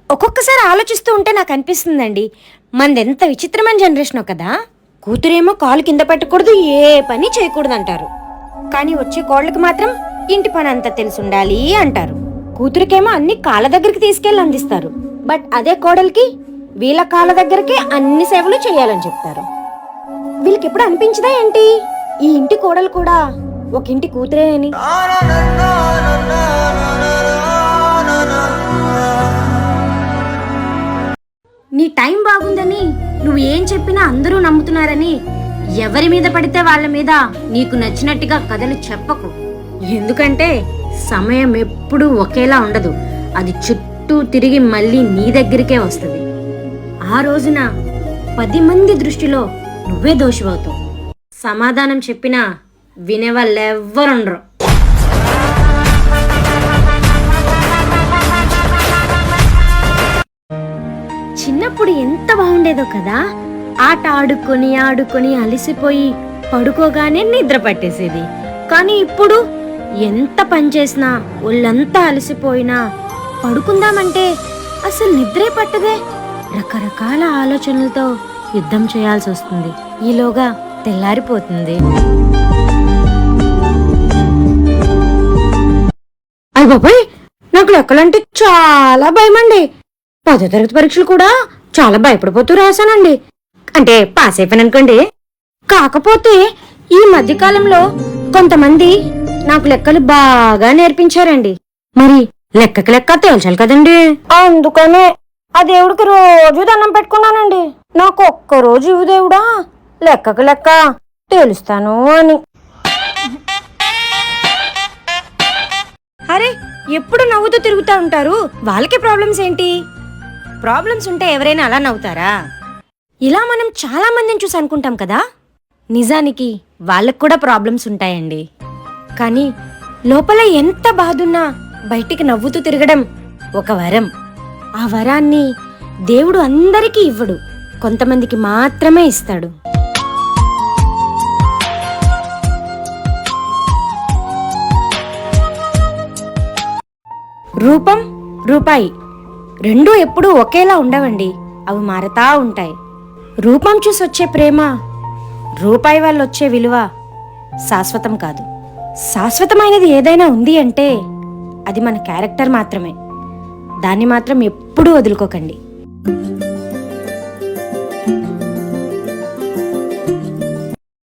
ఒక్కొక్కసారి ఆలోచిస్తూ ఉంటే నాకు అనిపిస్తుందండి, మనదెంత విచిత్రమైన జనరేషన్ కదా. కూతురేమో కాలు కింద పెట్టకూడదు, ఏ పని చేయకూడదు అంటారు. కానీ వచ్చే కోళ్ళకి మాత్రం ఇంటి పని అంతా తెలిసి ఉండాలి అంటారు. కూతురికేమో అన్ని కాళ్ళ దగ్గరికి తీసుకెళ్ళి అందిస్తారు. బట్ అదే కోడలికి వీళ్ళ కాళ్ళ దగ్గరికి అన్ని సేవలు చేయాలని చెప్తారు. వీళ్ళకి ఎప్పుడు అనిపించదా ఏంటి ఈ ఇంటి కోడలు కూడా ఒక ఇంటి కూతురే అని? నీ టైం బాగుందని నువ్వు ఏం చెప్పినా అందరూ నమ్ముతున్నారని ఎవరి మీద పడితే వాళ్ళ మీద నీకు నచ్చినట్టుగా కథలు చెప్పకు. ఎందుకంటే సమయం ఎప్పుడూ ఒకేలా ఉండదు. అది చుట్టూ తిరిగి మళ్ళీ నీ దగ్గరికే వస్తుంది. ఆ రోజున 10 మంది దృష్టిలో నువ్వే దోషివవుతావు. సమాధానం చెప్పినా వినేవాళ్ళెవ్వరుండరు. చిన్నప్పుడు ఎంత బాగుండేదో కదా. ఆట ఆడుకొని ఆడుకొని అలసిపోయి పడుకోగానే నిద్ర పట్టేసేది. కానీ ఇప్పుడు ఎంత పని చేసినా ఒళ్ళంతా అలసిపోయినా పడుకుందామంటే అసలు నిద్రే పట్టదే. రకరకాల ఆలోచనలతో యుద్ధం చేయాల్సి వస్తుంది. ఈలోగా తెల్లారిపోతుంది. అయ్య బాబాయ్, నాకు లెక్కలంటే చాలా భయం అండి. 10వ తరగతి పరీక్షలు కూడా చాలా భయపడిపోతూ రాశానండి. అంటే పాస్ అయిపోయాను అనుకోండి. కాకపోతే ఈ మధ్యకాలంలో కొంతమంది నాకు లెక్కలు బాగా నేర్పించారండి. మరి లెక్కకి లెక్క తేల్చాలి కదండి. అందుకనే ఆ దేవుడికి రోజు దండం పెట్టుకున్నానండి. నాకు ఒక్కరోజు ఇవ్వు దేవుడా, లెక్కకి లెక్క తేలుస్తాను అని. అరే, ఎప్పుడు నవ్వుతూ తిరుగుతూ ఉంటారు, వాళ్ళకి ప్రాబ్లమ్స్ ఏంటి? ప్రాబ్లమ్స్ ఉంటే ఎవరైనా అలా నవ్వుతారా? ఇలా మనం చాలా మందిని చూసి అనుకుంటాం కదా. నిజానికి వాళ్ళకు కూడా ప్రాబ్లమ్స్ ఉంటాయండి. కానీ లోపల ఎంత బాధున్నా బయటికి నవ్వుతూ తిరగడం ఒక వరం. ఆ వరాన్ని దేవుడు అందరికీ ఇవ్వడు, కొంతమందికి మాత్రమే ఇస్తాడు. రూపం, రూపాయి రెండూ ఎప్పుడూ ఒకేలా ఉండవండి. అవి మారతా ఉంటాయి. రూపం చూసి వచ్చే ప్రేమ, రూపాయి వల్ల వచ్చే విలువ శాశ్వతం కాదు. శాశ్వతమైనది ఏదైనా ఉంది అంటే అది మన క్యారెక్టర్ మాత్రమే. దాన్ని మాత్రం ఎప్పుడూ వదులుకోకండి.